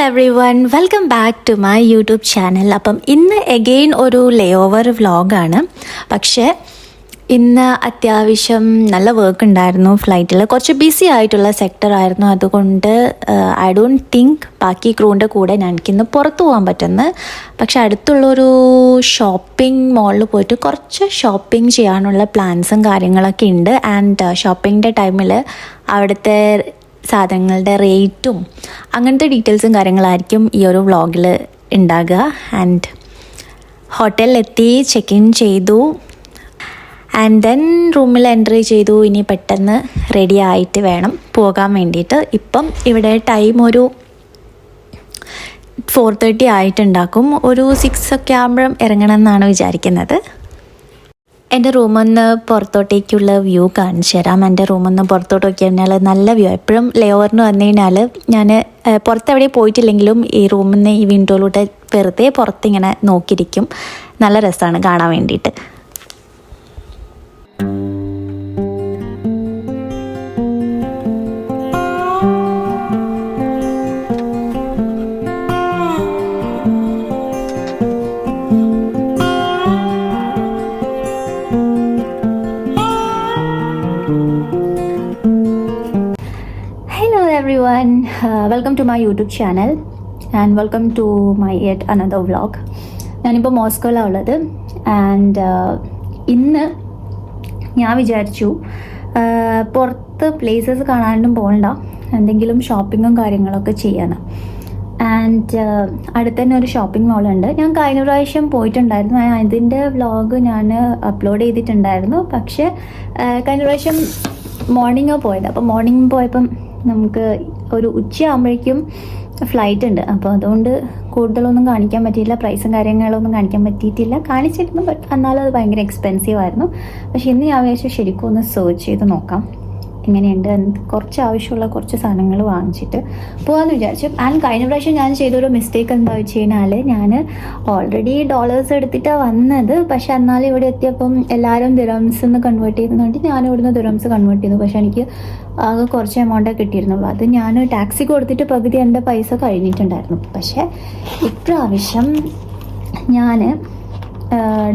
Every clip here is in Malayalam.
Everyone, welcome back to my YouTube channel. അപ്പം ഇന്ന് എഗെയിൻ ഒരു ലേ ഓവർ വ്ളോഗാണ്. പക്ഷേ ഇന്ന് അത്യാവശ്യം നല്ല വർക്ക് ഉണ്ടായിരുന്നു. ഫ്ലൈറ്റിൽ കുറച്ച് ബിസി ആയിട്ടുള്ള സെക്ടർ ആയിരുന്നു. അതുകൊണ്ട് ഐ ഡോണ്ട് തിങ്ക് ബാക്കി ക്രൂവിൻ്റെ കൂടെ എനിക്കിന്ന് പുറത്തു പോകാൻ പറ്റുന്നു. പക്ഷെ അടുത്തുള്ളൊരു ഷോപ്പിംഗ് മാളിൽ പോയിട്ട് കുറച്ച് ഷോപ്പിംഗ് ചെയ്യാനുള്ള പ്ലാൻസും കാര്യങ്ങളൊക്കെ ഉണ്ട്. ആൻഡ് ഷോപ്പിങ്ങിൻ്റെ ടൈമിൽ അവിടുത്തെ സാധനങ്ങളുടെ റേറ്റും അങ്ങനത്തെ ഡീറ്റെയിൽസും കാര്യങ്ങളായിരിക്കും ഈ ഒരു വ്ളോഗിൽ ഉണ്ടാകുക. ആൻഡ് ഹോട്ടലിലെത്തി ചെക്ക് ഇൻ ചെയ്തു. ആൻഡ് ദെൻ റൂമിൽ എൻട്രി ചെയ്തു. ഇനി പെട്ടെന്ന് റെഡി ആയിട്ട് വേണം പോകാൻ വേണ്ടിയിട്ട്. ഇപ്പം ഇവിടെ ടൈം ഒരു 4:30 ആയിട്ടുണ്ടാക്കും. ഒരു 6 ഒക്കെ ആകുമ്പോഴും ഇറങ്ങണം എന്നാണ് വിചാരിക്കുന്നത്. എൻ്റെ റൂമിൽ നിന്ന് പുറത്തോട്ടേക്കുള്ള വ്യൂ കാണിച്ചു തരാം. എൻ്റെ റൂമിൽ നിന്ന് പുറത്തോട്ട് നോക്കി കഴിഞ്ഞാൽ നല്ല വ്യൂ. എപ്പോഴും ലേ ഓവറിന് വന്നു കഴിഞ്ഞാൽ ഞാൻ പുറത്തെവിടെ പോയിട്ടില്ലെങ്കിലും ഈ റൂമിൽ നിന്ന് ഈ വിൻഡോയിലൂടെ വെറുതെ പുറത്തിങ്ങനെ നോക്കിയിരിക്കും. നല്ല രസമാണ് കാണാൻ വേണ്ടിയിട്ട്. Everyone, welcome to my YouTube channel and welcome to my yet another vlog. ഞാനിപ്പോൾ മോസ്കോയിലാണ് ഉള്ളത്. ആൻഡ് ഇന്ന് ഞാൻ വിചാരിച്ചു പുറത്ത് പ്ലേസസ് കാണാനും പോകണ്ട, എന്തെങ്കിലും ഷോപ്പിങ്ങും കാര്യങ്ങളൊക്കെ ചെയ്യണം. ആൻഡ് അടുത്ത് തന്നെ ഒരു ഷോപ്പിംഗ് മോളുണ്ട്. ഞാൻ കഴിഞ്ഞ പ്രാവശ്യം പോയിട്ടുണ്ടായിരുന്നു. ഇതിൻ്റെ വ്ളോഗ് ഞാൻ അപ്ലോഡ് ചെയ്തിട്ടുണ്ടായിരുന്നു. പക്ഷേ കഴിഞ്ഞ പ്രാവശ്യം മോർണിംഗാണ് പോയത്. അപ്പോൾ മോർണിംഗ് പോയപ്പം നമുക്ക് ഒരു ഉച്ചയാകുമ്പോഴേക്കും ഫ്ലൈറ്റ് ഉണ്ട്. അപ്പോൾ അതുകൊണ്ട് കൂടുതലൊന്നും കാണിക്കാൻ പറ്റിയില്ല. പ്രൈസും കാര്യങ്ങളൊന്നും കാണിക്കാൻ പറ്റിയിട്ടില്ല. കാണിച്ചിരുന്നു, ബട്ട് എന്നാലും അത് ഭയങ്കര എക്സ്പെൻസീവ് ആയിരുന്നു. പക്ഷേ ഇന്ന് ഞാൻ വിചാരിച്ചു ശരിക്കും ഒന്ന് സെർച്ച് ചെയ്ത് നോക്കാം എങ്ങനെയുണ്ട്. കുറച്ച് ആവശ്യമുള്ള കുറച്ച് സാധനങ്ങൾ വാങ്ങിച്ചിട്ട് പോകാമെന്ന് വിചാരിച്ചു. ആൻഡ് കഴിഞ്ഞ പ്രാവശ്യം ഞാൻ ചെയ്തൊരു മിസ്റ്റേക്ക് എന്താ വെച്ച് കഴിഞ്ഞാൽ, ഞാൻ ഓൾറെഡി ഡോളേഴ്സ് എടുത്തിട്ടാണ് വന്നത്. പക്ഷെ എന്നാലും ഇവിടെ എത്തിയപ്പം എല്ലാവരും ദിറംസ് എന്ന് കൺവേർട്ട് ചെയ്യുന്നതുകൊണ്ട് ഞാൻ ഇവിടുന്ന് ദിറംസ് കൺവേർട്ട് ചെയ്തു. പക്ഷെ എനിക്ക് ആകെ കുറച്ച് എമൗണ്ടേ കിട്ടിയിരുന്നുള്ളൂ. അത് ഞാൻ ടാക്സി കൊടുത്തിട്ട് പകുതി എൻ്റെ പൈസ കഴിഞ്ഞിട്ടുണ്ടായിരുന്നു. പക്ഷേ ഇപ്രാവശ്യം ഞാൻ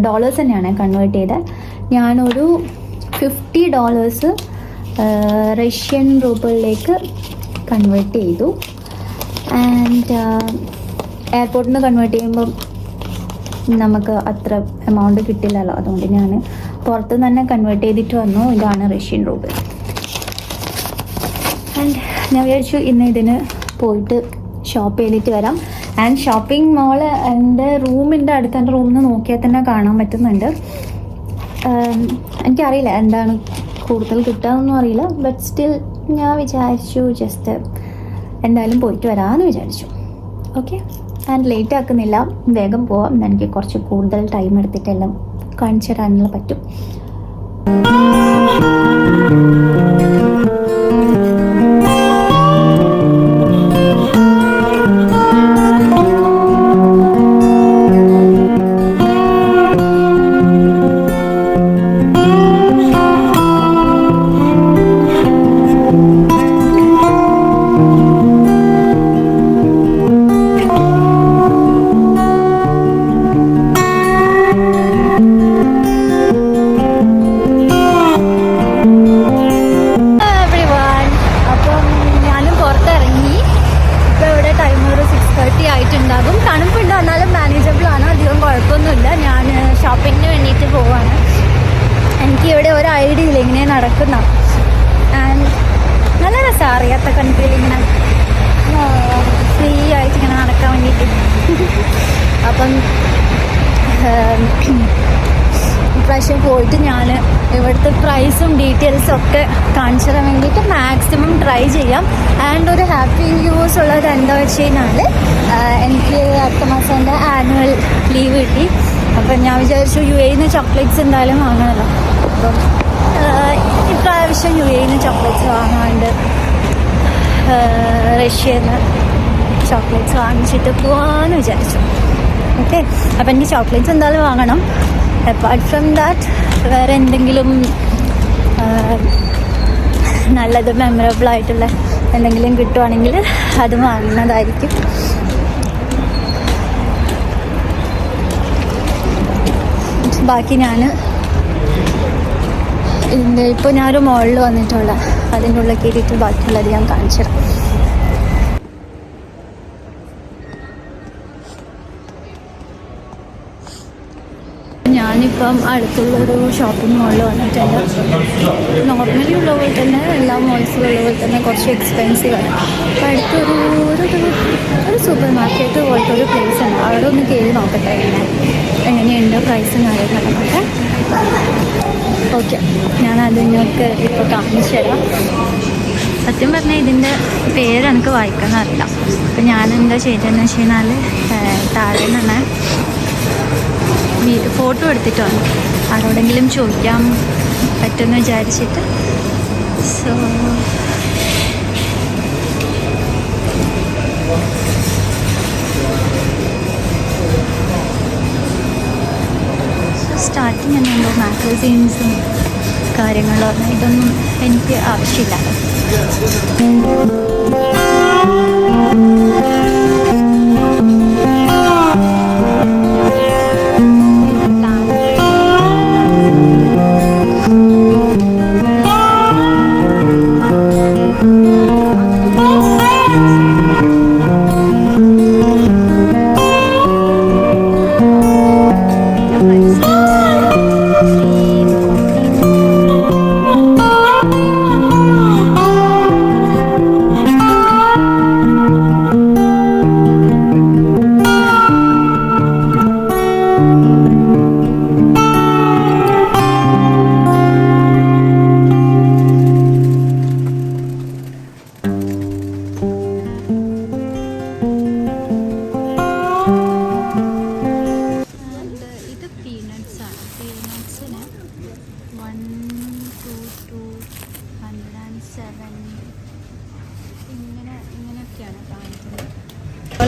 ഡോളേഴ്സ് തന്നെയാണ് കൺവേർട്ട് ചെയ്തത്. ഞാനൊരു $50 റഷ്യൻ റൂബിളിലേക്ക് കൺവേർട്ട് ചെയ്തു. ആൻഡ് എയർപോർട്ടിൽ നിന്ന് കൺവേർട്ട് ചെയ്യുമ്പം നമുക്ക് അത്ര എമൗണ്ട് കിട്ടില്ലല്ലോ. അതുകൊണ്ട് ഞാൻ പുറത്ത് തന്നെ കൺവേർട്ട് ചെയ്തിട്ട് വന്നു. ഇതാണ് റഷ്യൻ റൂബിൾ. ആൻഡ് ഞാൻ വിചാരിച്ചു ഇന്ന് ഇതിന് പോയിട്ട് ഷോപ്പ് ചെയ്തിട്ട് വരാം. ആൻഡ് ഷോപ്പിംഗ് മോള് എൻ്റെ റൂമിൻ്റെ അടുത്ത്, എൻ്റെ റൂമിൽ നിന്ന് നോക്കിയാൽ തന്നെ കാണാൻ പറ്റുന്നുണ്ട്. എനിക്കറിയില്ല എന്താണ് കൂടുതൽ കിട്ടാമെന്നൊന്നും അറിയില്ല. ബട്ട് സ്റ്റിൽ ഞാൻ വിചാരിച്ചു ജസ്റ്റ് എന്തായാലും പോയിട്ട് വരാമെന്ന് വിചാരിച്ചു. ഓക്കെ, ആൻഡ് ലേറ്റ് ആക്കുന്നില്ല, വേഗം പോവാം. എനിക്ക് കുറച്ച് കൂടുതൽ ടൈം എടുത്തിട്ടെല്ലാം കാണിച്ചു തരാനുള്ള പറ്റും. ആയിട്ടുണ്ടാകും. തണുപ്പുണ്ട്, എന്നാലും മാനേജബിൾ ആണ്. അധികം കുഴപ്പമൊന്നുമില്ല. ഞാൻ ഷോപ്പിങ്ങിന് വേണ്ടിയിട്ട് പോവാണ്. എനിക്ക് ഇവിടെ ഒരു ഐഡിയ ഇല്ല ഇങ്ങനെ നടക്കുന്ന. ആൻഡ് നല്ല രസമാണ് അറിയാത്ത കൺട്രിയിൽ ഇങ്ങനെ ഫ്രീ ആയിട്ട് ഇങ്ങനെ നടക്കാൻ വേണ്ടിയിട്ട്. അപ്പം ഇപ്രാവശ്യം പോയിട്ട് ഞാൻ ഇവിടുത്തെ പ്രൈസും ഡീറ്റെയിൽസും ഒക്കെ കാണിച്ചു തരാൻ വേണ്ടിയിട്ട് മാക്സിമം ട്രൈ ചെയ്യാം. ആൻഡ് ഒരു ഹാപ്പി ന്യൂസ് ഉള്ളത് എന്താ വെച്ച് കഴിഞ്ഞാൽ, എനിക്ക് അടുത്ത മാസം എൻ്റെ ആനുവൽ ലീവ് കിട്ടി. അപ്പം ഞാൻ വിചാരിച്ചു UAE ചോക്ലേറ്റ്സ് എന്തായാലും വാങ്ങണമല്ലോ. അപ്പം ഇപ്രാവശ്യം UAE ചോക്ലേറ്റ്സ് വാങ്ങാണ്ട് റഷ്യയിൽ നിന്ന് ചോക്ലേറ്റ്സ് വാങ്ങിച്ചിട്ട് പോകാമെന്ന് വിചാരിച്ചു. ഓക്കെ, അപ്പം എനിക്ക് ചോക്ലേറ്റ്സ് എന്തായാലും വാങ്ങണം. അപ്പാർട്ട് ഫ്രം ദാറ്റ് വേറെ എന്തെങ്കിലും നല്ലത് മെമ്മറബിൾ ആയിട്ടുള്ള എന്തെങ്കിലും കിട്ടുവാണെങ്കിൽ അത് വാങ്ങുന്നതായിരിക്കും. ബാക്കി ഞാൻ ഇപ്പോൾ ഞാനൊരു മോളിൽ വന്നിട്ടുള്ള അതിൻ്റെ ഉള്ളിൽ കയറിയിട്ട് ബാക്കിയുള്ളത് ഞാൻ കാണിച്ചു തരാം. ഞാനിപ്പം അടുത്തുള്ളൊരു ഷോപ്പിംഗ് മോളിൽ വന്നിട്ടുണ്ട്. നോർമലി ഉള്ള പോലെ തന്നെ എല്ലാ മോൾസിലുള്ള പോലെ തന്നെ കുറച്ച് എക്സ്പെൻസീവ് ആണ്. അപ്പോൾ അടുത്തൊരു സൂപ്പർ മാർക്കറ്റ് പോലത്തെ ഒരു പ്ലേസ് ഉണ്ട്. അവിടെ ഒന്ന് കയറി നോക്കട്ടെ എങ്ങനെയുണ്ട് പ്രൈസും കാര്യങ്ങളൊക്കെ. ഓക്കെ, ഞാനത് നിങ്ങൾക്ക് ഇപ്പോൾ കാണിച്ചു തരാം. സത്യം പറഞ്ഞാൽ ഇതിൻ്റെ പേര് എനിക്ക് വായിക്കാൻ അറിയില്ല. അപ്പം ഞാനെന്താ ചെയ്തതെന്ന് വെച്ച് കഴിഞ്ഞാൽ താഴെ നിന്ന് ഫോട്ടോ എടുത്തിട്ടുണ്ട്. ആരോടെങ്കിലും ചോദിക്കാൻ പറ്റുമെന്ന് വിചാരിച്ചിട്ട്. സോ സ്റ്റാർട്ടിങ് എന്നുണ്ടോ മാഗസീൻസും കാര്യങ്ങളോ ഇതൊന്നും എനിക്ക് ആവശ്യമില്ല.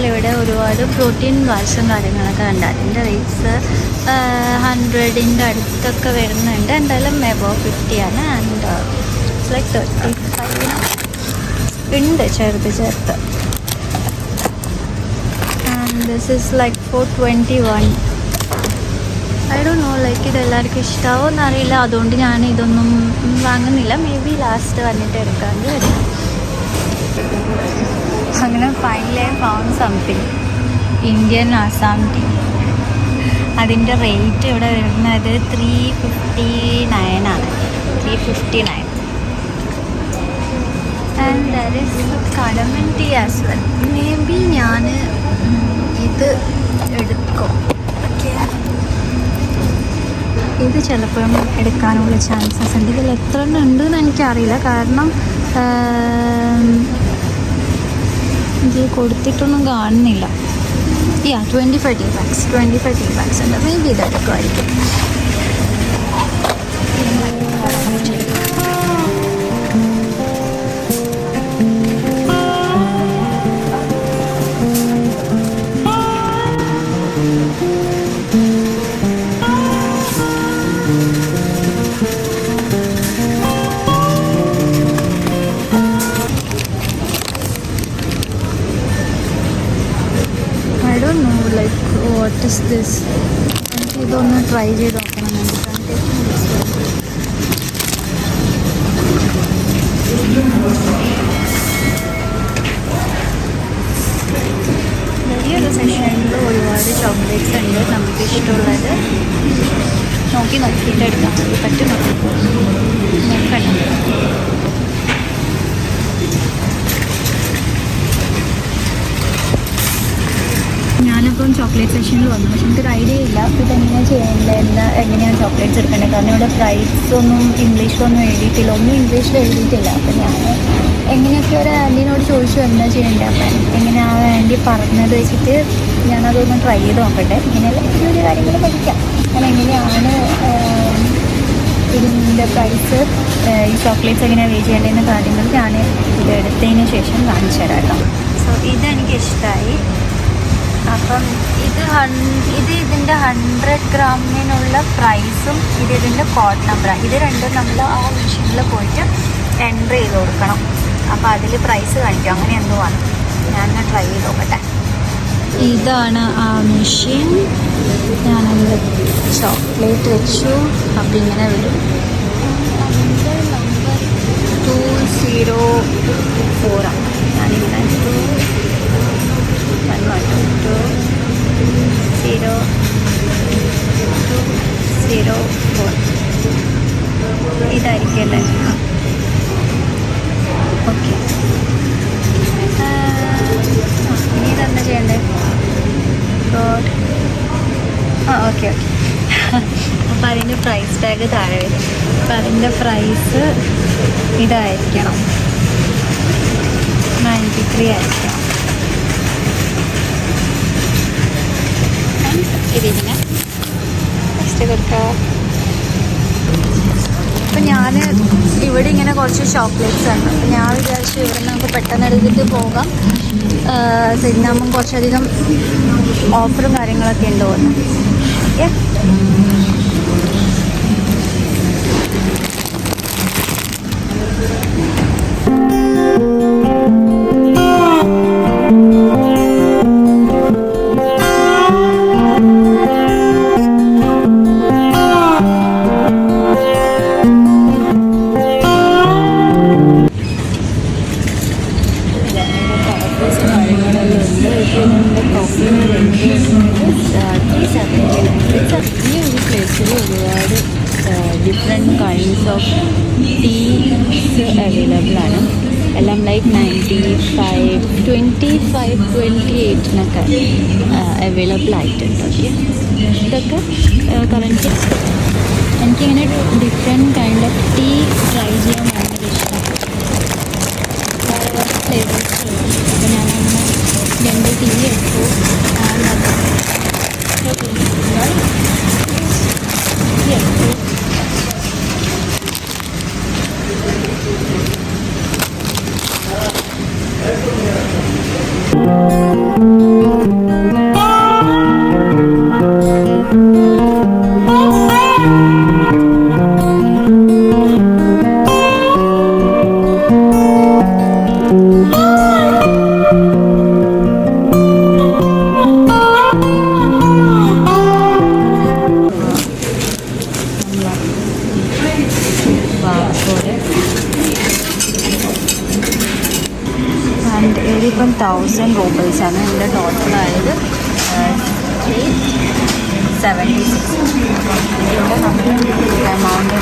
ഇവിടെ ഒരുപാട് പ്രോട്ടീൻ ബാർസും കാര്യങ്ങളൊക്കെ ഉണ്ട്. അതിൻ്റെ റേറ്റ്സ് 100ൻ്റെ അടുത്തൊക്കെ വരുന്നുണ്ട്. എന്തായാലും എബോവ് 50 ആണ്. ആൻഡ് ഇറ്റ്സ് ലൈക്ക് 35 ഉണ്ട് ചേർത്ത്. And this is like 421. I don't know, like ഇതെല്ലാവർക്കും ഇഷ്ടമാവോ എന്നറിയില്ല. അതുകൊണ്ട് ഞാൻ ഇതൊന്നും വാങ്ങുന്നില്ല. മേ ബി ലാസ്റ്റ് വന്നിട്ട് എടുക്കാണ്ട് വരും. അങ്ങനെ finally I found something. Indian Assam tea. അതിൻ്റെ റേറ്റ് ഇവിടെ വരുന്നത് 359 ആണ്. 359. And that is common tea as well. May be ഞാൻ ഇത് എടുക്കും. ഇത് ചിലപ്പോഴും എടുക്കാനുള്ള ചാൻസസ് ഉണ്ട്. ഇതിൽ എത്ര എണ്ണം ഉണ്ടെന്ന് എനിക്കറിയില്ല. കാരണം ഇത് കൊടുത്തിട്ടൊന്നും കാണുന്നില്ല. 25 ടീ ബാഗ്സ് ഉണ്ട്. മേ ബി ഇതെടുക്കുമായിരിക്കും. What is this? ഇതൊന്ന് ട്രൈ ചെയ്ത് നോക്കണം. വലിയൊരു സെക്ഷനിൽ ഒരുപാട് ചോക്ലേറ്റ്സ് ഉണ്ട്. നമുക്ക് ഇഷ്ടമുള്ളത് നോക്കിയിട്ട് എടുക്കാൻ വേണ്ടി പറ്റും. നോക്കണം. ഞാനിപ്പം ചോക്ലേറ്റ് സെക്ഷനിൽ വന്നു. പക്ഷെ എനിക്കൊരു ഐഡിയ ഇല്ല ഇതെങ്ങനെയാണ് ചെയ്യേണ്ടത്, എങ്ങനെയാണ് ചോക്ലേറ്റ്സ് എടുക്കേണ്ടത്. കാരണം ഇവിടെ പ്രൈസൊന്നും ഇംഗ്ലീഷിലൊന്നും എഴുതിയിട്ടില്ല. ഒന്നും ഇംഗ്ലീഷിൽ എഴുതിയിട്ടില്ല. അപ്പം ഞാൻ എങ്ങനെയൊക്കെ ഒരു ആൻറ്റീനോട് ചോദിച്ചു എന്താ ചെയ്യേണ്ടത്. അപ്പം എങ്ങനെയാണ് ആൻറ്റി പറഞ്ഞത് വെച്ചിട്ട് ഞാനതൊന്ന് ട്രൈ ചെയ്ത് നോക്കട്ടെ. ഇങ്ങനെയുള്ള ചെറിയ കാര്യങ്ങൾ പഠിക്കാം. ഞാൻ എങ്ങനെയാണ് ഇതിൻ്റെ പ്രൈസ്, ഈ ചോക്ലേറ്റ്സ് എങ്ങനെയാണ് വേ ചെയ്യേണ്ടതെന്ന കാര്യങ്ങൾ ഞാൻ ഇത് എടുത്തതിന് ശേഷം കാണിച്ചു തരാം കേട്ടോ. സോ ഇതെനിക്ക് ഇഷ്ടമായി. അപ്പം ഇതിൻ്റെ 100 ഗ്രാമിനുള്ള പ്രൈസും ഇതിൻ്റെ കോഡ് നമ്പറാണ്. ഇത് രണ്ടും നമ്മൾ ആ മെഷീനിൽ പോയിട്ട് എൻ്റർ ചെയ്ത് കൊടുക്കണം. അപ്പോൾ അതിൽ പ്രൈസ് കാണിക്കും, അങ്ങനെ എന്തോ ആണ്. ഞാൻ ട്രൈ ചെയ്ത് നോക്കട്ടെ. ഇതാണ് ആ മെഷീൻ. ഞാനതിൽ ചോക്ലേറ്റ് വെച്ചു. അപ്പോൾ ഇങ്ങനെ വരും. നമ്പർ 204 ആണ്. ഞാനിങ്ങനെ 204 ഇതായിരിക്കും അല്ലേ? ഓക്കെ. ഇനി ഇതെന്താ ചെയ്യണ്ടേ? ഗോഡ്. ഓക്കെ. അപ്പോൾ അതിൻ്റെ പ്രൈസ് ടാഗ് താഴെ വരും. അപ്പോൾ അതിൻ്റെ പ്രൈസ് ഇതായിരിക്കണം, 93 ആയിരിക്കണം. ഇതിങ്ങനെ നെക്സ്റ്റ് കൊടുക്കാം. അപ്പം ഞാൻ ഇവിടെ ഇങ്ങനെ കുറച്ച് ചോക്ലേറ്റ്സ് ഉണ്ട്. അപ്പം ഞാൻ വിചാരിച്ചു ഇവിടെ നമുക്ക് പെട്ടെന്ന് എടുത്തിട്ട് പോകാം. സിന്നാകുമ്പം കുറച്ചധികം ഓഫറും കാര്യങ്ങളൊക്കെ ഉണ്ട് തോന്നുന്നു. ഓക്കെ. ഈ ഒരു പ്ലേസിൽ ഒരുപാട് different kinds of teas available ആണ്. എല്ലാം ലൈക്ക് 95, 25, 28 അവൈലബിൾ ആയിട്ടുണ്ട്. ഓക്കെ. ഇതൊക്കെ കറൻറ്റ് എനിക്കിങ്ങനെ different kind of tea try ചെയ്യാൻ ഭയങ്കര ഇഷ്ടമാണ്. വേറെ വേറെ ഫ്ലേവേഴ്സ്. അപ്പോൾ ഞാനങ്ങനെ 2 ടീ എടുത്തു. ആൻഡ് ഇതിപ്പം 1000 രൂപീസാണ്. ഇതിൻ്റെ ടോട്ടലായത് 876. ഇതിലൂടെ നമ്മൾ എമൗണ്ട്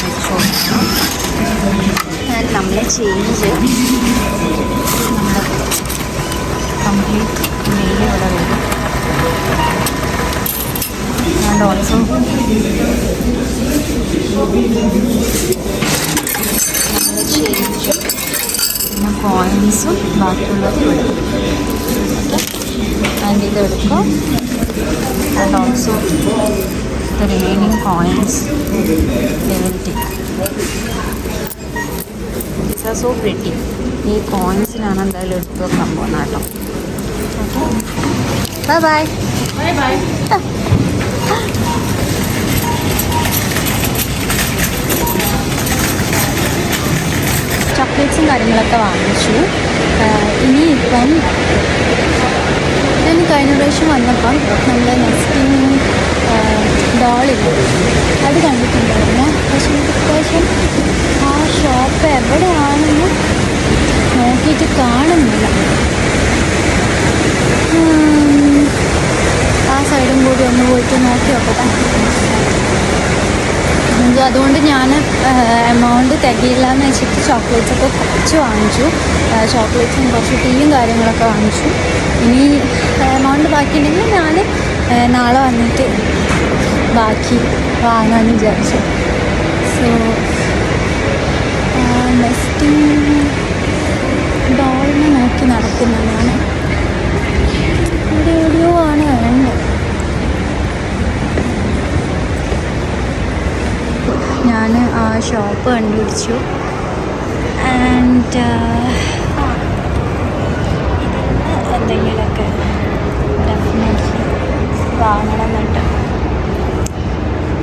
വെച്ചു. ആൻഡ് നമ്മൾ ചേഞ്ച് നമ്മൾ കംപ്ലീറ്റ് മെയിൽ ഇവിടെ വരും. ആൻഡ് ഓൾസോ നമ്മൾ ചേഞ്ച് പിന്നെ കോയിൻസും ബാക്കിയുള്ളത് ഇവിടെ. ഓക്കെ. ആൻഡ് ഇതെടുക്കും. And also the remaining coins they will take. These are so pretty. ഈ കോയിൻസിനാണ് എന്തായാലും എടുത്ത് വെക്കാൻ പോകുന്നത് കേട്ടോ. ഓക്കെ. Bye bye bye. ചോക്ലേറ്റ്സും കാര്യങ്ങളൊക്കെ വാങ്ങിച്ചു. ഇനിയിപ്പം ഞാൻ കഴിഞ്ഞ പ്രാവശ്യം വന്നപ്പം നമ്മൾ നെസ്റ്റിംഗ് ഡോളില്ല അത് കണ്ടിട്ടുണ്ടായിരുന്നു. പക്ഷേ എനിക്ക് ഇപ്രാവശ്യം ആ ഷോപ്പ് എവിടെയാണെന്ന് നോക്കിയിട്ട് കാണുന്നില്ല. ആ സൈഡും കൂടി ഒന്ന് പോയിട്ട് നോക്കി നോക്കട്ടെ. അതുകൊണ്ട് ഞാൻ എമൗണ്ട് തികയില്ല എന്ന് വെച്ചിട്ട് ചോക്ലേറ്റ്സൊക്കെ കുറച്ച് വാങ്ങിച്ചു. ചോക്ലേറ്റ്സും കുറച്ച് ടീയും കാര്യങ്ങളൊക്കെ വാങ്ങിച്ചു. ഇനി എമൗണ്ട് ബാക്കിയുണ്ടെങ്കിൽ ഞാൻ നാളെ വന്നിട്ട് ബാക്കി വാങ്ങാമെന്ന് വിചാരിച്ചു. സോ നെസ്റ്റിംഗ് ഡോളിനെ നോക്കി നടക്കുന്നതാണ്. ഇവിടെ എവിടെയോ ആണ് വേണ്ടത്. ഞാൻ ആ ഷോപ്പ് കണ്ടുപിടിച്ചു. ആൻഡ് എന്തെങ്കിലുമൊക്കെ ഡെഫിനറ്റ്ലി വാങ്ങണമെന്നുണ്ട്.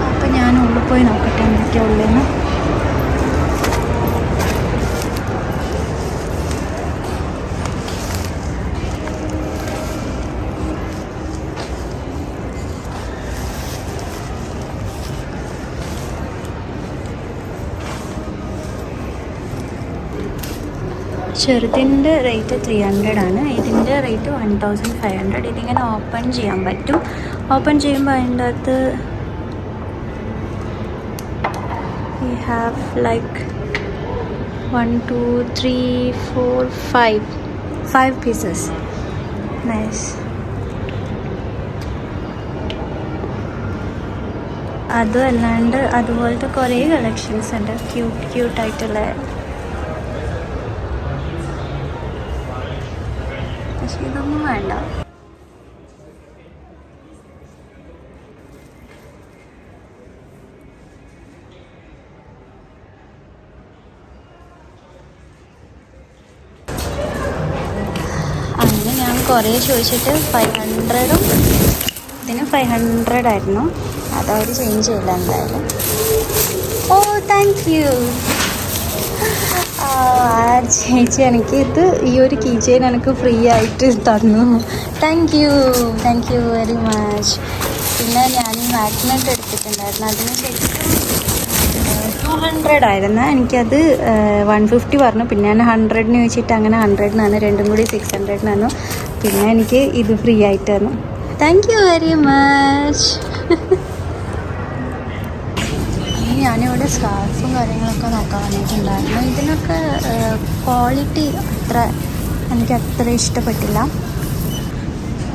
അപ്പം ഞാൻ ഉള്ളിൽ പോയി നോക്കട്ടെ എന്തൊക്കെയാണ് ഉള്ളിൽ നിന്ന്. ചെറുതിൻ്റെ റേറ്റ് 300 ആണ്, ഇതിൻ്റെ റേറ്റ് 1500. ഇതിങ്ങനെ ഓപ്പൺ ചെയ്യാൻ പറ്റും. ഓപ്പൺ ചെയ്യുമ്പോൾ അതിൻ്റെ അകത്ത് we have like 1 2 3 4 5 pieces. Nice. അതല്ലാണ്ട് അതുപോലത്തെ കുറേ കളക്ഷൻസ് ഉണ്ട്, ക്യൂട്ടായിട്ടുള്ള. പക്ഷെ ഇതൊന്നും വേണ്ട. അങ്ങനെ ഞാൻ കുറേ ചോദിച്ചിട്ട് 500ഉം ഇതിന് 500 ആയിരുന്നു. അതവർ ചേഞ്ച് ചെയ്യില്ല എന്തായാലും. ഓ താങ്ക് യു. ആ ചേച്ചി എനിക്ക് ഈ ഒരു കീ ചെയിൻ എനിക്ക് ഫ്രീ ആയിട്ട് തന്നു. Thank you very much. പിന്നെ ഞാൻ ഈ മാഗ്നറ്റ് എടുത്തിട്ടുണ്ടായിരുന്നു, അതിന് ശരിക്കും 200 ആയിരുന്നു. എനിക്കത് 150 പറഞ്ഞു. പിന്നെ ഞാൻ 100 ചോദിച്ചിട്ട് അങ്ങനെ 100 രണ്ടും കൂടി 600 പിന്നെ എനിക്ക് ഇത് ഫ്രീ ആയിട്ട് തന്നു. Thank you very much. ഞാനിവിടെ സ്കാർഫും കാര്യങ്ങളൊക്കെ നോക്കാൻ വന്നിട്ടുണ്ടായിരുന്നു. ഇതിനൊക്കെ ക്വാളിറ്റി എനിക്ക് അത്ര ഇഷ്ടപ്പെട്ടില്ല.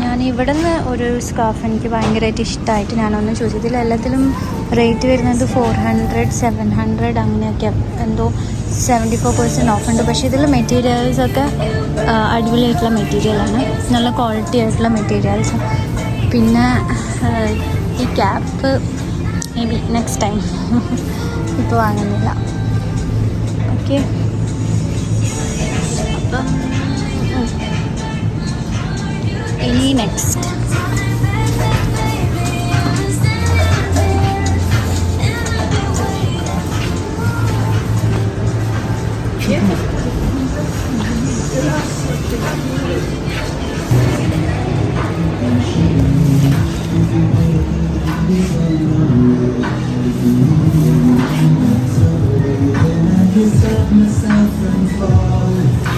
ഞാൻ ഇവിടെ നിന്ന് ഒരു സ്കാർഫ് എനിക്ക് ഭയങ്കരമായിട്ട് ഇഷ്ടമായിട്ട് ഞാനൊന്ന് ചോദിച്ചു. ഇതിലെല്ലാത്തിലും റേറ്റ് വരുന്നത് 400 700 അങ്ങനെയൊക്കെ, എന്തോ 74% ഓഫ് ഉണ്ട്. പക്ഷേ ഇതിൽ മെറ്റീരിയൽസൊക്കെ അടിപൊളിയായിട്ടുള്ള മെറ്റീരിയലാണ്, നല്ല ക്വാളിറ്റി ആയിട്ടുള്ള മെറ്റീരിയൽസ്. പിന്നെ ഈ cap may be next time, ഇപ്പോൾ വാങ്ങുന്നില്ല. ഓക്കെ, അപ്പം ഇനി നെക്സ്റ്റ്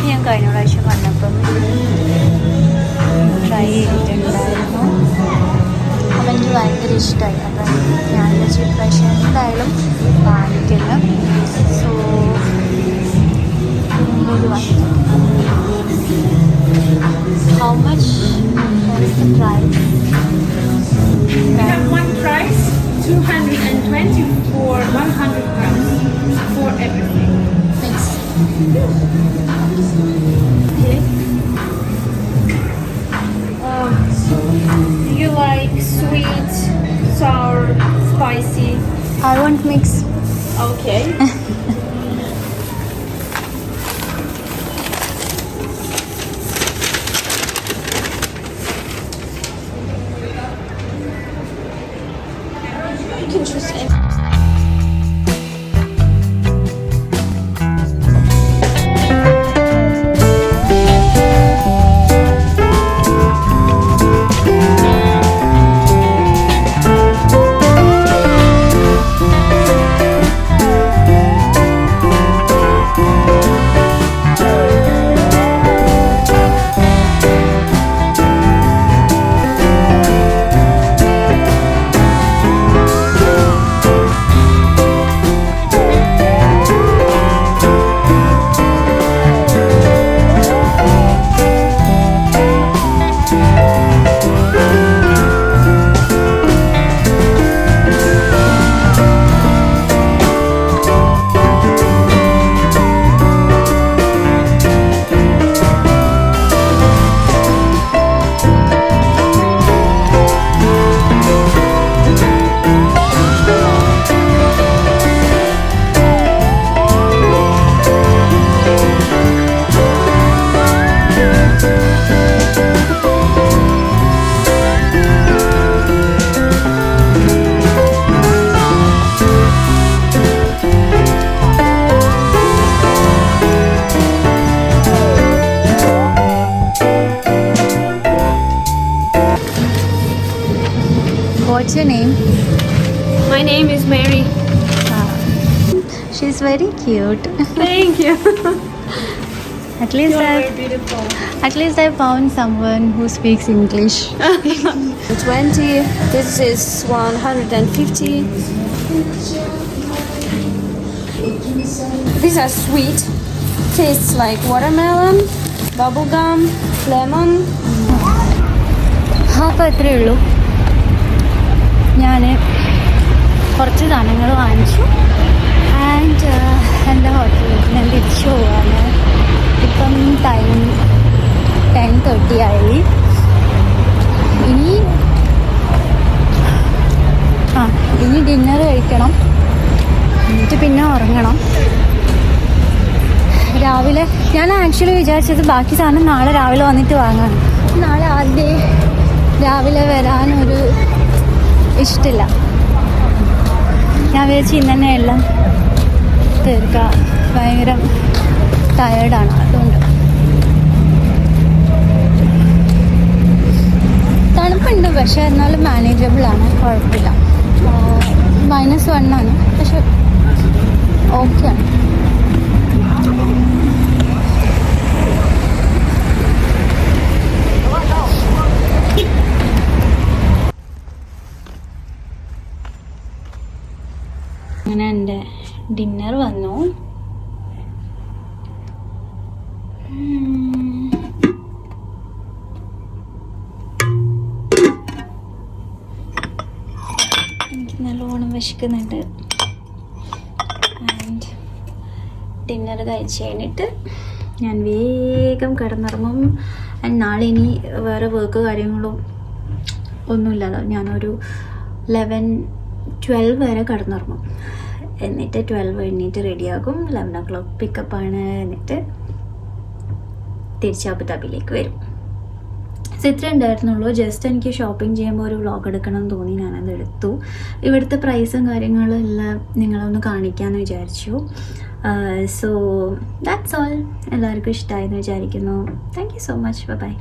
ഞാൻ കഴിഞ്ഞ പ്രാവശ്യം വന്നപ്പം ട്രൈ ചെയ്തിട്ടുണ്ടായിരുന്നു. അപ്പം എനിക്ക് ഭയങ്കര ഇഷ്ടമായി. അപ്പം ഞാൻ വെച്ച് പ്രാവശ്യം എന്തായാലും വാങ്ങിക്കുന്നു. So how much is the price? We have one price, 220 for 100 grams for everything. Thanks. Okay. Do you like sweet, sour, spicy? I want mix. Okay. You can choose any. What's your name? My name is Mary. She's very cute. Thank you. At least You're I very beautiful. found someone who speaks English. 20. This is 150. These are sweet. Tastes like watermelon, bubblegum, lemon. അപ്പോൾ അത്രയേ ഉള്ളൂ. ഞാൻ കുറച്ച് സാധനങ്ങൾ വാങ്ങിച്ചു ആൻഡ് എൻ്റെ ഹോട്ടലിലേക്ക് ഞാൻ തിരിച്ചു പോവാണ്. ഇപ്പം ടൈം 10:30 ആയി. ഇനി ഡിന്നർ കഴിക്കണം, എന്നിട്ട് പിന്നെ ഉറങ്ങണം. രാവിലെ ഞാൻ ആക്ച്വലി വിചാരിച്ചത് ബാക്കി സാധനം നാളെ രാവിലെ വന്നിട്ട് വാങ്ങാൻ. നാളെ ആദ്യം രാവിലെ വരാനൊരു ഇഷ്ടമില്ല. ഞാൻ വിചാരിച്ച് ഇന്ന് തന്നെ എല്ലാം തീർക്കാം. ഭയങ്കര ടയേർഡാണ്, അതുകൊണ്ട്. തണുപ്പുണ്ട്, പക്ഷെ എന്നാലും മാനേജബിളാണ്, കുഴപ്പമില്ല. -1 ആണ്, പക്ഷെ ഓക്കെ ആണ്. അങ്ങനെ എൻ്റെ ഡിന്നർ വന്നു. എനിക്ക് നല്ലോണം വിശക്കുന്നുണ്ട്. ആൻഡ് ഡിന്നർ കഴിച്ച് കഴിഞ്ഞിട്ട് ഞാൻ വേഗം കിടന്നിറങ്ങും. ആൻഡ് നാളെ ഇനി വേറെ വർക്ക് കാര്യങ്ങളും ഒന്നുമില്ലല്ലോ. ഞാനൊരു 11-12 വരെ കിടന്നിറങ്ങും. എന്നിട്ട് 12 എണ്ണീറ്റ് റെഡിയാകും. 11 o'clock പിക്കപ്പാണ്. എന്നിട്ട് തിരിച്ച് അബുദാബിയിലേക്ക് വരും. സോ ഇത്ര ഉണ്ടായിരുന്നുള്ളൂ. ജസ്റ്റ് എനിക്ക് ഷോപ്പിംഗ് ചെയ്യുമ്പോൾ ഒരു വ്ളോഗ് എടുക്കണം എന്ന് തോന്നി, ഞാനത് എടുത്തു. ഇവിടുത്തെ പ്രൈസും കാര്യങ്ങളും എല്ലാം നിങ്ങളൊന്ന് കാണിക്കാമെന്ന് വിചാരിച്ചു. So that's all. എല്ലാവർക്കും ഇഷ്ടമായെന്ന് വിചാരിക്കുന്നു. Thank you so much. By.